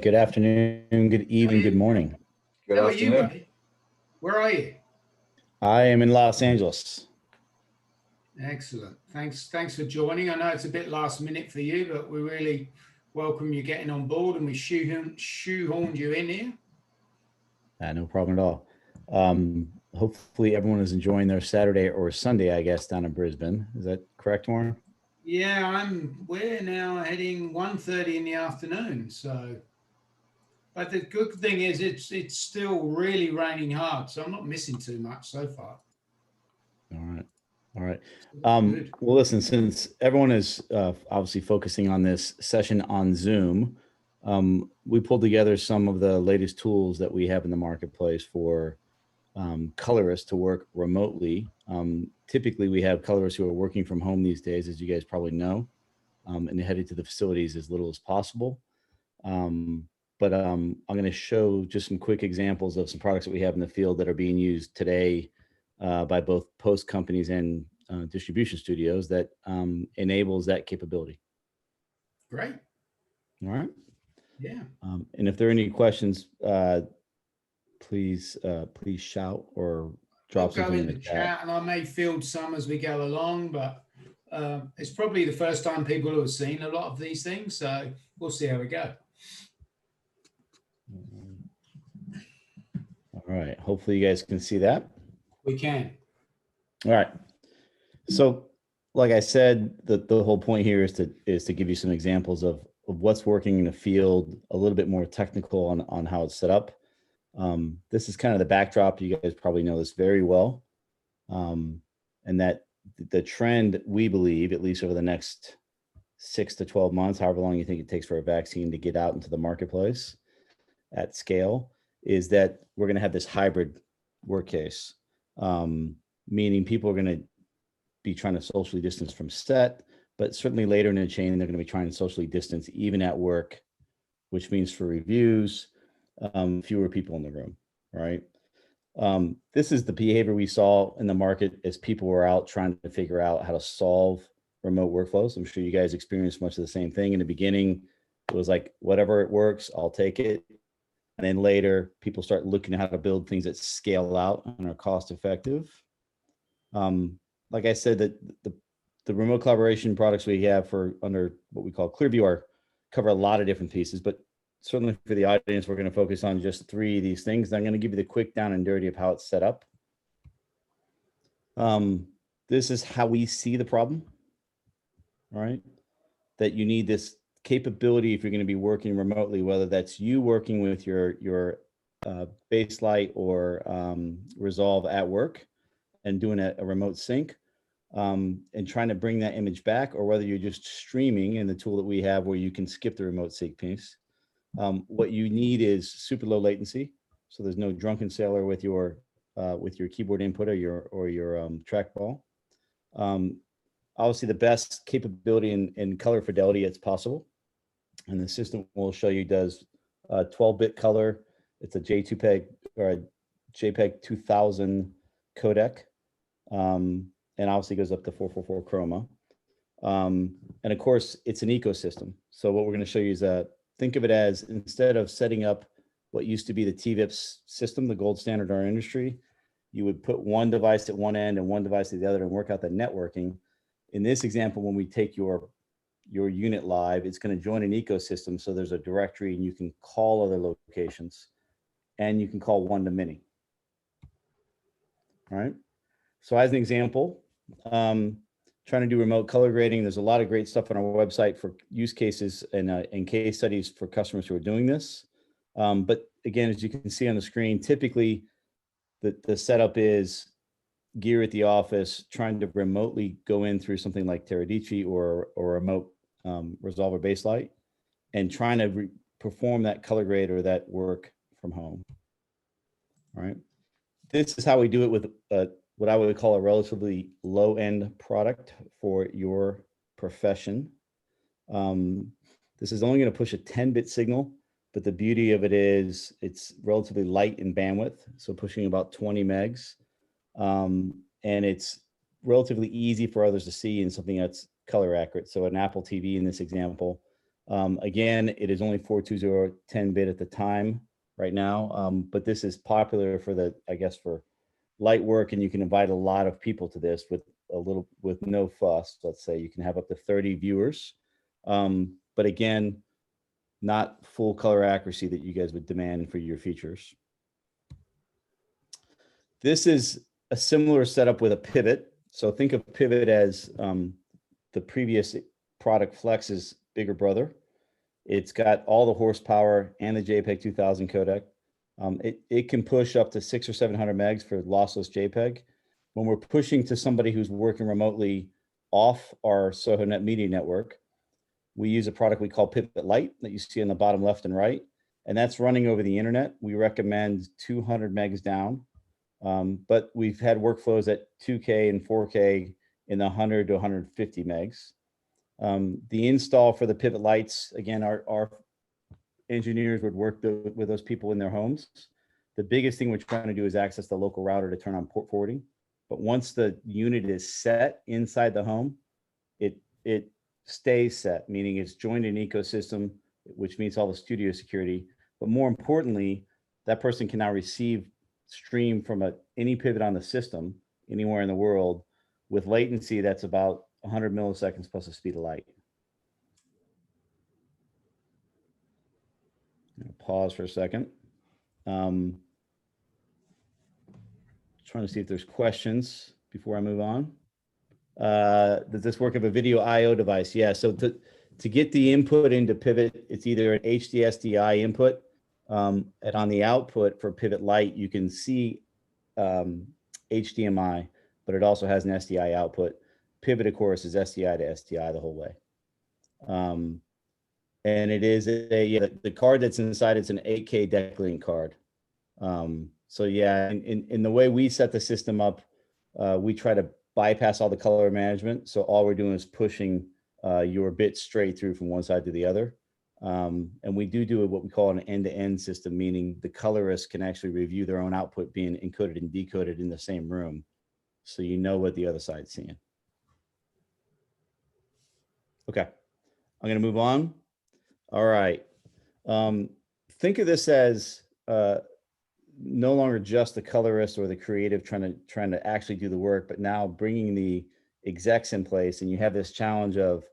good afternoon, good evening, good morning. Good How are you, afternoon. Ray? Where are you? I am in Los Angeles. Excellent. Thanks for joining. I know it's a bit last minute for you, but we really welcome you getting on board, and we shoehorned you in here. No problem at all. Hopefully everyone is enjoying their Saturday or Sunday, I guess, down in Brisbane. Is that correct, Warren? Yeah, we're now heading 1:30 in the afternoon. So, but the good thing is it's still really raining hard, so I'm not missing too much so far. All right. All right. So that's good. Well, listen, since everyone is obviously focusing on this session on Zoom, we pulled together some of the latest tools that we have in the marketplace for colorists to work remotely. Typically, we have colorists who are working from home these days, as you guys probably know, and headed to the facilities as little as possible. But I'm going to show just some quick examples of some products that we have in the field that are being used today by both post companies and distribution studios that enables that capability. Great. All right. Yeah. And if there are any questions, please shout or drop We'll go something in the chat, and I may field some as we go along, but it's probably the first time people have seen a lot of these things, so we'll see how we go. All right. Hopefully you guys can see that. We can. All right. So, like I said, the whole point here is to give you some examples of what's working in the field, a little bit more technical on how it's set up. This is kind of the backdrop. You guys probably know this very well. And that the trend, we believe, at least over the next 6 to 12 months, however long you think it takes for a vaccine to get out into the marketplace at scale, is that we're going to have this hybrid work case, meaning people are going to be trying to socially distance from set, but certainly later in the chain, they're going to be trying to socially distance even at work, which means for reviews, fewer people in the room, right? This is the behavior we saw in the market as people were out trying to figure out how to solve remote workflows. I'm sure you guys experienced much of the same thing. In the beginning, it was like, whatever it works, I'll take it. And then later, people start looking at how to build things that scale out and are cost effective. Like I said, that the remote collaboration products we have for under what we call Clearview cover a lot of different pieces, but certainly for the audience, we're going to focus on just 3 of these things. I'm going to give you the quick down and dirty of how it's set up. This is how we see the problem, all right? That you need this capability if you're going to be working remotely, whether that's you working with your Baselight or Resolve at work and doing a remote sync and trying to bring that image back, or whether you're just streaming in the tool that we have where you can skip the remote sync piece. What you need is super low latency, so there's no drunken sailor with your keyboard input or your trackball. Obviously, the best capability in color fidelity it's possible, and the system will show you does 12-bit color. It's a JPEG or a JPEG 2000 codec, and obviously goes up to 444 chroma. And of course, it's an ecosystem. So what we're going to show you is think of it as, instead of setting up what used to be the TVIPS system, the gold standard in our industry, you would put one device at one end and one device at the other and work out the networking. In this example, when we take your unit live, it's going to join an ecosystem. So there's a directory and you can call other locations and you can call one-to-many. All right. So as an example, trying to do remote color grading, there's a lot of great stuff on our website for use cases and case studies for customers who are doing this. But again, as you can see on the screen, typically the setup is gear at the office trying to remotely go in through something like Teradici or remote Resolve or Baselight and trying to perform that color grade or that work from home. All right. This is how we do it with what I would call a relatively low-end product for your profession. This is only going to push a 10-bit signal, but the beauty of it is it's relatively light in bandwidth, so pushing about 20 megs. And it's relatively easy for others to see in something that's color accurate. So an Apple TV in this example, Again, it is only 420 10-bit at the time right now, but this is popular for the, I guess, for light work, and you can invite a lot of people to this with no fuss. Let's say you can have up to 30 viewers, but again, not full color accuracy that you guys would demand for your features. This is a similar setup with a pivot. So think of pivot as the previous product Flex's bigger brother. It's got all the horsepower and the JPEG 2000 codec. It can push up to 600 or 700 megs for lossless JPEG. When we're pushing to somebody who's working remotely off our SohoNet media network, we use a product we call Pivot Lite that you see on the bottom left and right, and that's running over the internet. We recommend 200 megs down, but we've had workflows at 2K and 4K in the 100 to 150 megs. The install for the Pivot Lights, again, our engineers would work with those people in their homes. The biggest thing we're trying to do is access the local router to turn on port forwarding. But once the unit is set inside the home, it stays set, meaning it's joined an ecosystem, which means all the studio security. But more importantly, that person can now receive stream from any pivot on the system anywhere in the world with latency that's about 100 milliseconds plus the speed of light. Pause for a second. Trying to see if there's questions before I move on. Does this work of a video IO device? Yeah, so to get the input into Pivot, it's either an HDSDI input, and on the output for Pivot Lite, you can see HDMI, but it also has an SDI output. Pivot, of course, is SDI to SDI the whole way. And it is the card that's inside, it's an 8K Decklink card. So yeah, in the way we set the system up, we try to bypass all the color management. So all we're doing is pushing your bits straight through from one side to the other. And we do what we call an end-to-end system, meaning the colorist can actually review their own output being encoded and decoded in the same room. So you know what the other side's seeing. Okay, I'm going to move on. All right. Think of this as no longer just the colorist or the creative trying to actually do the work, but now bringing the execs in place, and you have this challenge of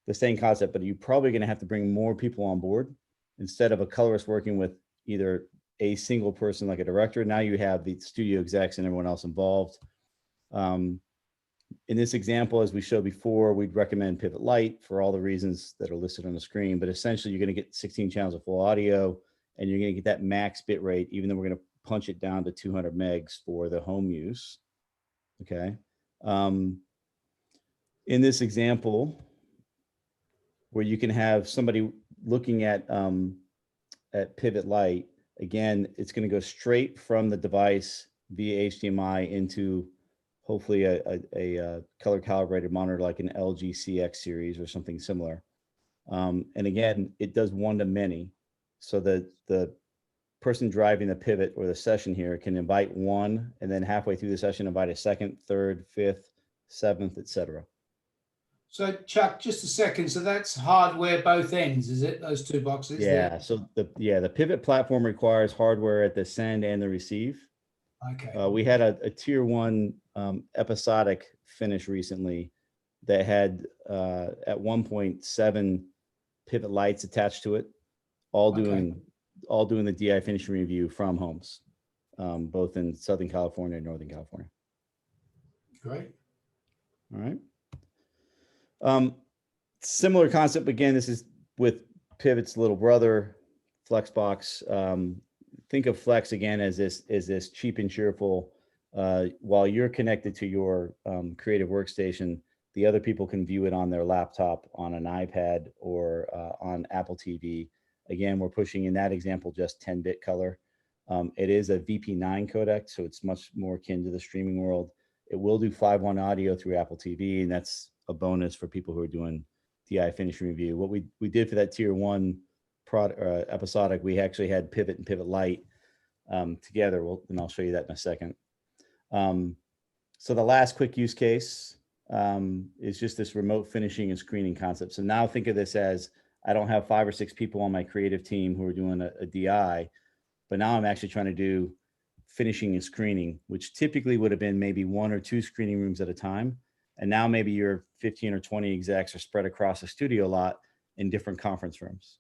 the same concept, but you're probably going to have to bring more people on board instead of a colorist working with either a single person like a director. Now you have the studio execs and everyone else involved. In this example, as we showed before, we'd recommend Pivot Lite for all the reasons that are listed on the screen, but essentially you're going to get 16 channels of full audio, and you're going to get that max bit rate, even though we're going to punch it down to 200 megs for the home use. Okay. In this example, where you can have somebody looking at Pivot Lite, again, it's going to go straight from the device via HDMI into hopefully a color calibrated monitor like an LG CX series or something similar. And again, it does one-to-many. So the person driving the pivot or the session here can invite one, and then halfway through the session, invite a second, third, fifth, seventh, etc. So Chuck, just a second. So that's hardware both ends, is it? Those two boxes? Yeah. There? So the pivot platform requires hardware at the send and the receive. Okay. We had a tier one episodic finish recently that had at 1.7 Pivot Lights attached to it, all doing the DI finishing review from homes, both in Southern California and Northern California. Great. All right. Similar concept. Again, this is with Pivot's little brother, Flexbox. Think of Flex again as this cheap and cheerful. While you're connected to your creative workstation, the other people can view it on their laptop, on an iPad, or on Apple TV. Again, we're pushing in that example just 10-bit color. It is a VP9 codec, so it's much more akin to the streaming world. It will do 5.1 audio through Apple TV, and that's a bonus for people who are doing DI finishing review. What we did for that tier one episodic, we actually had Pivot and Pivot Lite together, and I'll show you that in a second. So the last quick use case is just this remote finishing and screening concept. So now think of this as I don't have 5 or 6 people on my creative team who are doing a DI, but now I'm actually trying to do finishing and screening, which typically would have been maybe 1 or 2 screening rooms at a time. And now maybe your 15 or 20 execs are spread across the studio lot in different conference rooms.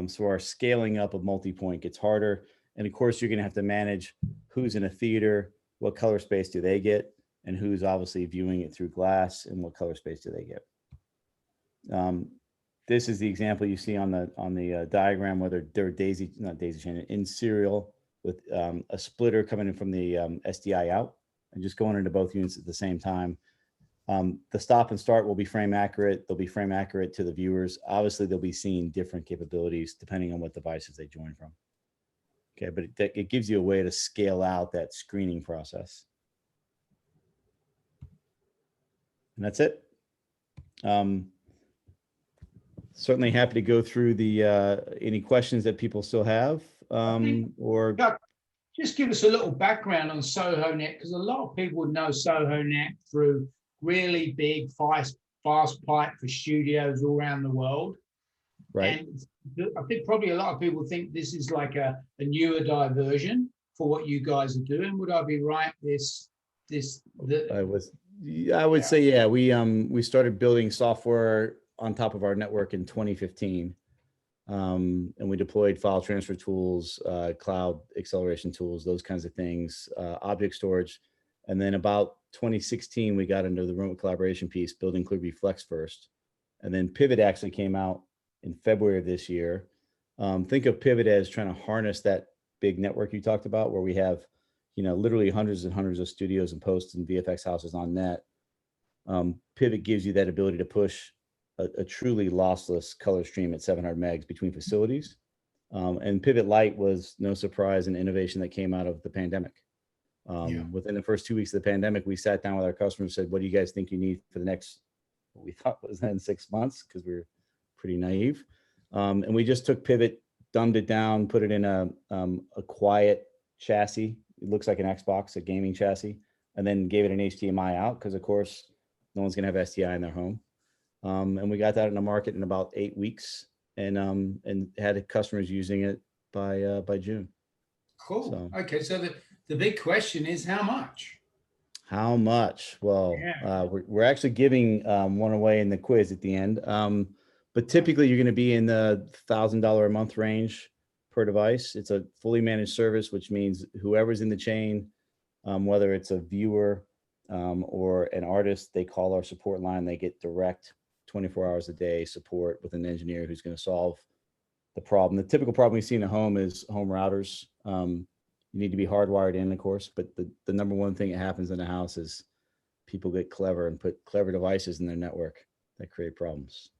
So our scaling up of multi-point gets harder. And of course, you're going to have to manage who's in a theater, what color space do they get, and who's obviously viewing it through glass, and what color space do they get. This is the example you see on the diagram, where they're not daisy chain, in serial with a splitter coming in from the SDI out and just going into both units at the same time. The stop and start will be frame accurate. They'll be frame accurate to the viewers. Obviously, they'll be seeing different capabilities depending on what devices they join from. Okay, but it gives you a way to scale out that screening process. And that's it. Certainly happy to go through the any questions that people still have, or just give us a little background on SohoNet, because a lot of people would know SohoNet through really big fast pipe for studios all around the world. right. And I think probably a lot of people think this is like a newer diversion for what you guys are doing. Would I be right? I would say, yeah, we started building software on top of our network in 2015. And we deployed file transfer tools, cloud acceleration tools, those kinds of things, object storage. And then about 2016, we got into the remote collaboration piece, building Clearview Flex first. And then Pivot actually came out in February of this year. Think of Pivot as trying to harness that big network you talked about, where we have, literally hundreds and hundreds of studios and posts and VFX houses on net. Pivot gives you that ability to push a truly lossless color stream at 700 megs between facilities. And Pivot Lite was no surprise, an innovation that came out of the pandemic. Within the first 2 weeks of the pandemic, we sat down with our customers and said, what do you guys think you need for the next, what we thought was then 6 months, because we were pretty naive. And we just took Pivot, dumbed it down, put it in a quiet chassis. It looks like an Xbox, a gaming chassis, and then gave it an HDMI out, because of course, no one's gonna have SDI in their home. And we got that in the market in about 8 weeks, and had customers using it by June. Cool. So, okay, so the big question is how much? How much? Well, we're actually giving one away in the quiz at the end. But typically, you're going to be in the $1,000 a month range per device. It's a fully managed service, which means whoever's in the chain, whether it's a viewer or an artist, they call our support line. They get direct 24 hours a day support with an engineer who's going to solve the problem. The typical problem we see in a home is home routers. You need to be hardwired in, of course, but the number one thing that happens in a house is people get clever and put clever devices in their network that create problems.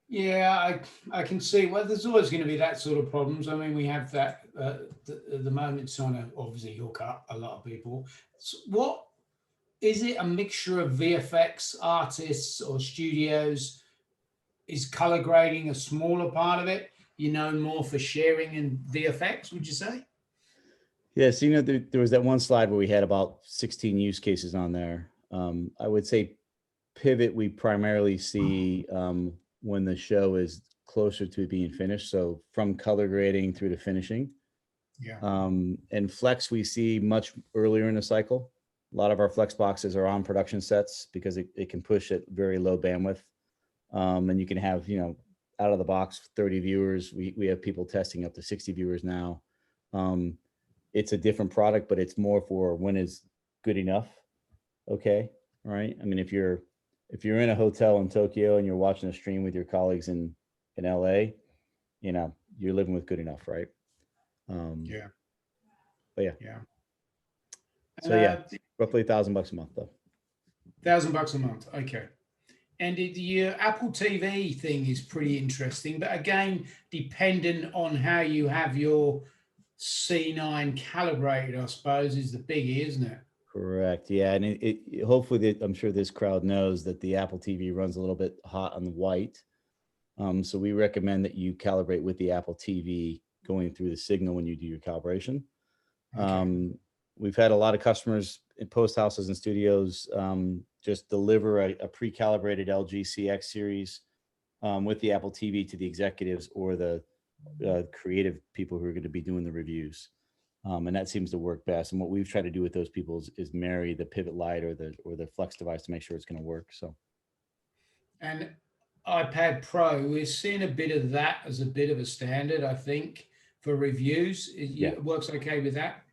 Yeah, I can see. Well, there's always going to be that sort of problems. I mean, we have that at the moment, trying to obviously hook up a lot of people. So what is it? A mixture of VFX artists or studios? Is color grading a smaller part of it? More for sharing and VFX, would you say? Yeah, so there was that one slide where we had about 16 use cases on there. I would say Pivot we primarily see when the show is closer to being finished, so from color grading through to finishing. Yeah. And Flex we see much earlier in the cycle. A lot of our Flex boxes are on production sets because it can push at very low bandwidth. And you can have, out of the box 30 viewers. We have people testing up to 60 viewers now. It's a different product, but it's more for when is good enough. Okay. All right. I mean, if you're in a hotel in Tokyo and you're watching a stream with your colleagues in LA, you're living with good enough, right? Yeah. But yeah. Yeah. So yeah, roughly $1,000 a month though. $1,000 a month. Okay. And the Apple TV thing is pretty interesting, but again, dependent on how you have your C9 calibrated, I suppose, is the biggie, isn't it? Correct. Yeah, and it hopefully I'm sure this crowd knows that the Apple TV runs a little bit hot on the white. So we recommend that you calibrate with the Apple TV going through the signal when you do your calibration. Okay. we've had a lot of customers in post houses and studios just deliver a pre-calibrated LG CX series with the Apple TV to the executives or the creative people who are going to be doing the reviews. And that seems to work best. And what we've tried to do with those people is marry the Pivot Lite or the Flex device to make sure it's going to work. So, And iPad Pro, we're seeing a bit of that as a bit of a standard, I think, for reviews. It works okay with that.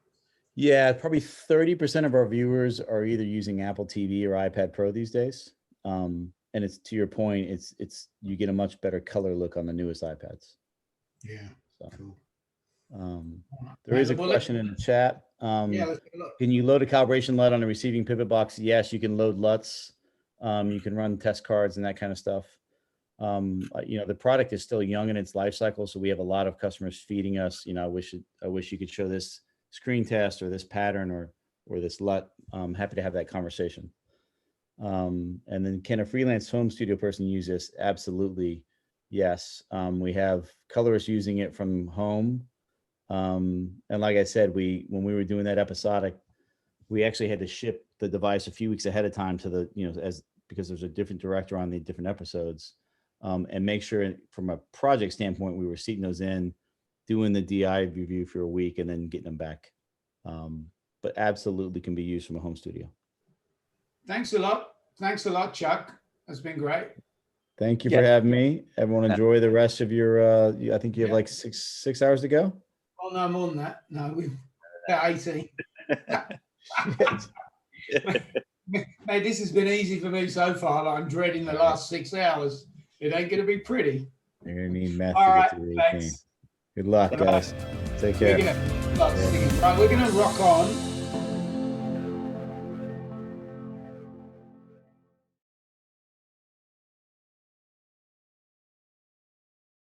Yeah, probably 30% of our viewers are either using Apple TV or iPad Pro these days. And it's, to your point, it's you get a much better color look on the newest iPads. Yeah. So, Cool. there is a question in the chat. Yeah, let's have a look. Can you load a calibration LUT on a receiving pivot box? Yes, you can load LUTs. You can run test cards and that kind of stuff. The product is still young in its life cycle, so we have a lot of customers feeding us. I wish you could show this screen test or this pattern or this LUT. I'm happy to have that conversation. And then, can a freelance home studio person use this? Absolutely, yes. We have colorists using it from home. And like I said, when we were doing that episodic, we actually had to ship the device a few weeks ahead of time to because there's a different director on the different episodes, and make sure from a project standpoint, we were seating those in, doing the DI review for a week and then getting them back. But absolutely can be used from a home studio. Thanks a lot, Chuck. That's been great. Thank you for having me. Everyone enjoy the rest of your, I think you have like six hours to go. Oh, no, more than that. No, we've about 18. Mate, this has been easy for me so far. Like, I'm dreading the last 6 hours. It ain't going to be pretty. You're going to need math All to right, get to the 18. thanks. Good luck, guys. Take care. We're going to rock on.